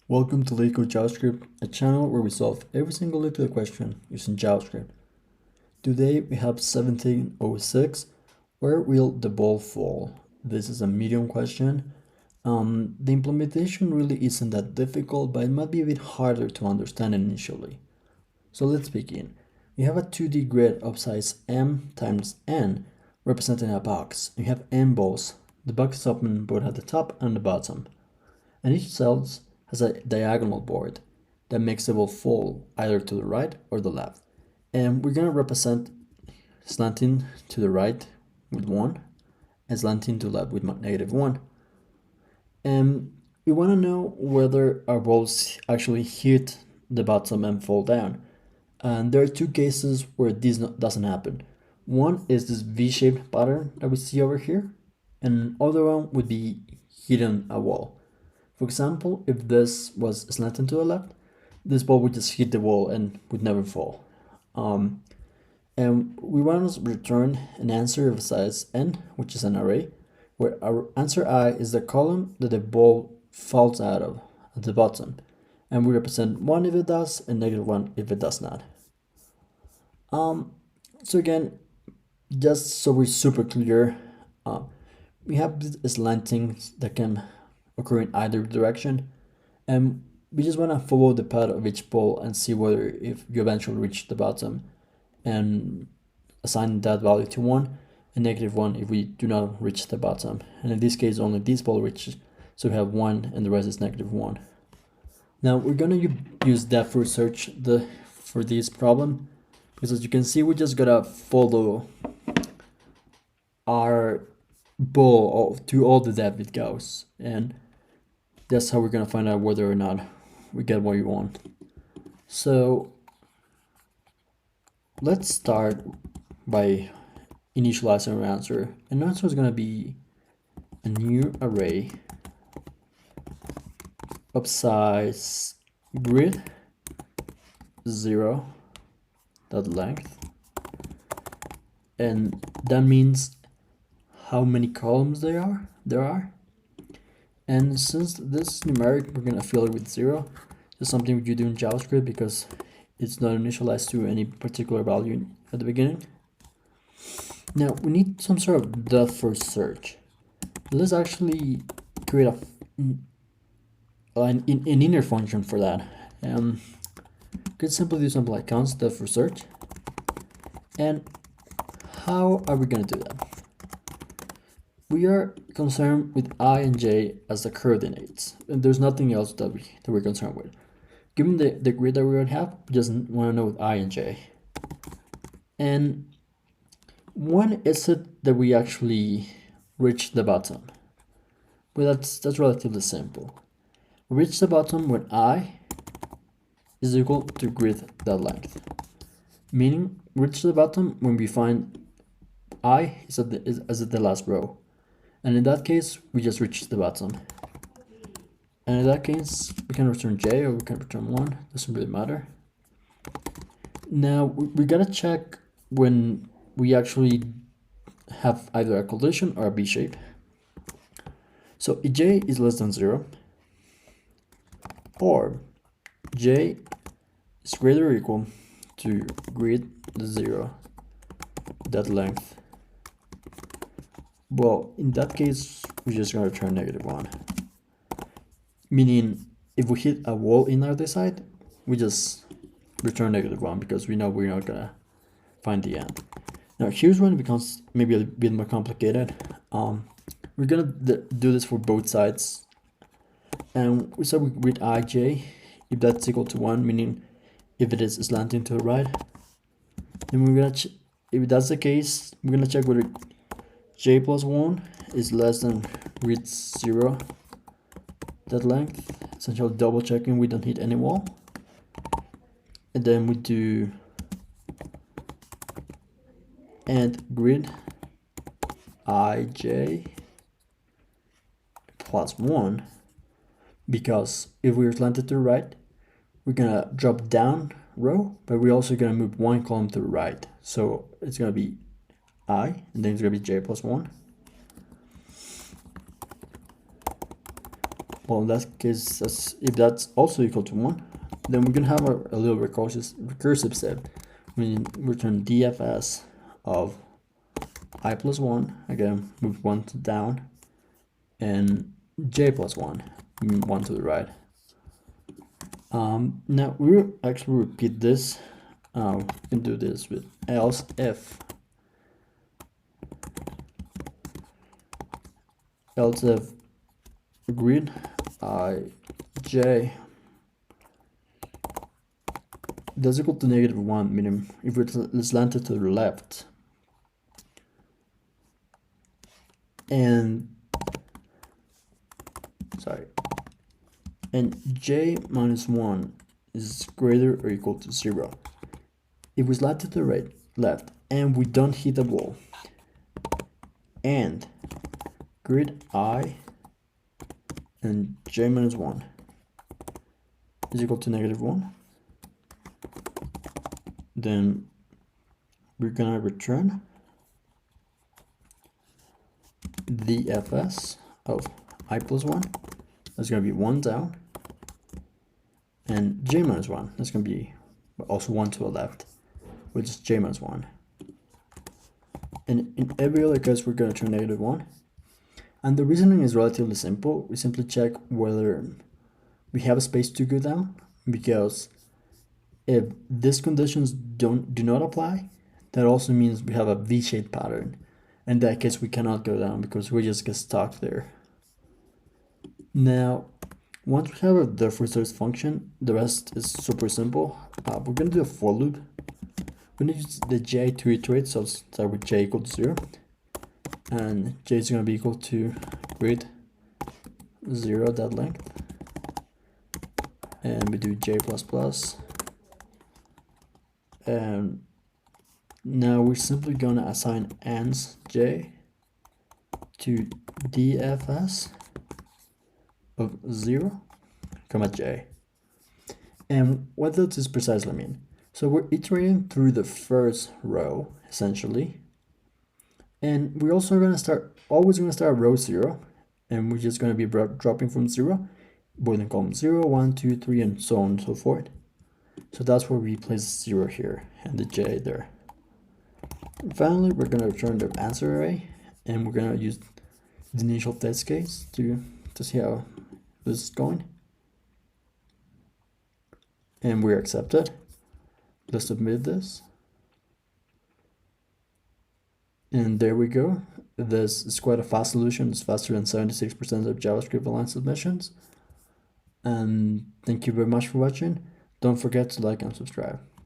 Welcome to Leetcode JavaScript, a channel where we solve every single Leetcode question using JavaScript. Today we have 1706, where will the ball fall? This is a medium question. The implementation really isn't that difficult, but it might be a bit harder to understand initially. So let's begin. We have a 2D grid of size m times n representing a box. We have n balls. The box is open both at the top and the bottom, and each cell has a diagonal board that makes the ball fall either to the right or the left. And we're going to represent slanting to the right with 1 and slanting to the left with -1. And we want to know whether our balls actually hit the bottom and fall down. And there are two cases where this doesn't happen. One is this V-shaped pattern that we see over here, and other one would be hitting a wall. For example, if this was slanting to the left, this ball would just hit the wall and would never fall. And we want to return an answer of size n, which is an array, where our answer I is the column that the ball falls out of at the bottom. And we represent 1 if it does and -1 if it does not. So again, just so we're super clear, we have this slanting that can occur in either direction, and we just want to follow the path of each ball and see whether if you eventually reach the bottom, and assign that value to 1 and -1 if we do not reach the bottom. And in this case only this ball reaches, so we have 1 and the rest is -1. Now we're going to use depth first search for this problem, because as you can see we just gotta follow our ball to all the depth it goes, and that's how we're gonna find out whether or not we get what we want. So let's start by initializing our answer, and the answer is gonna be a new array of size grid 0 dot length, and that means how many columns there are. And since this is numeric, we're gonna fill it with 0. It's something you do in JavaScript because it's not initialized to any particular value at the beginning. Now we need some sort of depth first search. Let's actually create an inner function for that. Could simply do something like const depth first search. And how are we gonna do that? We are concerned with I and j as the coordinates, and there's nothing else that we're concerned with. Given the grid that we already have, we just want to know with I and j. And when is it that we actually reach the bottom? Well, that's relatively simple. We reach the bottom when I is equal to grid.length, meaning we reach the bottom when we find I is at the last row. And in that case, we just reach the bottom. And in that case, we can return j or we can return 1, doesn't really matter. Now, we gotta check when we actually have either a collision or a B shape. So if j is less than 0, or j is greater or equal to grid0 that length, well, in that case, we're just going to return -1. Meaning, if we hit a wall in either side, we just return -1 because we know we're not going to find the end. Now, here's when it becomes maybe a bit more complicated. We're going to do this for both sides. And we start with ij, if that's equal to 1, meaning if it is slanting to the right. Then we're going to, if that's the case, we're going to check whether j plus 1 is less than grid0 that length, essentially double checking we don't hit any wall. And then we do and grid ij plus 1, because if we're slanted to the right, we're gonna drop down row, but we're also gonna move 1 column to the right, so it's gonna be I, and then it's gonna be j plus 1. Well, in that case, if that's also equal to 1, then we're going to have a little recursive step. We return DFS of I plus 1, again, move 1 down, and j plus 1, 1 to the right. Now, we will actually repeat this. We can do this with else if agreed I j that's equal to -1, meaning if it's slanted to the left, and j minus 1 is greater or equal to 0. If we slide to the left and we don't hit the wall, and grid I and j minus 1 is equal to -1, then we're gonna return the fs of I plus 1. That's gonna be 1 down, and j minus 1, that's gonna be also 1 to the left, which is j minus 1. And in every other case, we're gonna turn -1. And the reasoning is relatively simple. We simply check whether we have a space to go down, because if these conditions do not apply, that also means we have a V-shaped pattern. In that case, we cannot go down because we just get stuck there. Now, once we have a def results function, the rest is super simple. We're going to do a for loop. We're going to use the j to iterate, so let's start with j equal to 0. And j is going to be equal to grid 0 that length. And we do j plus plus. And now we're simply going to assign ans j to dfs of 0, comma j. And what does this precisely mean? So we're iterating through the first row, essentially. And we're also always going to start at row 0, and we're just going to be dropping from 0, both in column 0, 1, 2, 3, and so on and so forth. So that's where we place 0 here, and the j there. And finally, we're going to return the answer array, and we're going to use the initial test case to see how this is going. And we're accepted. Let's submit this. And there we go. This is quite a fast solution. It's faster than 76% of JavaScript line submissions. And thank you very much for watching. Don't forget to like and subscribe.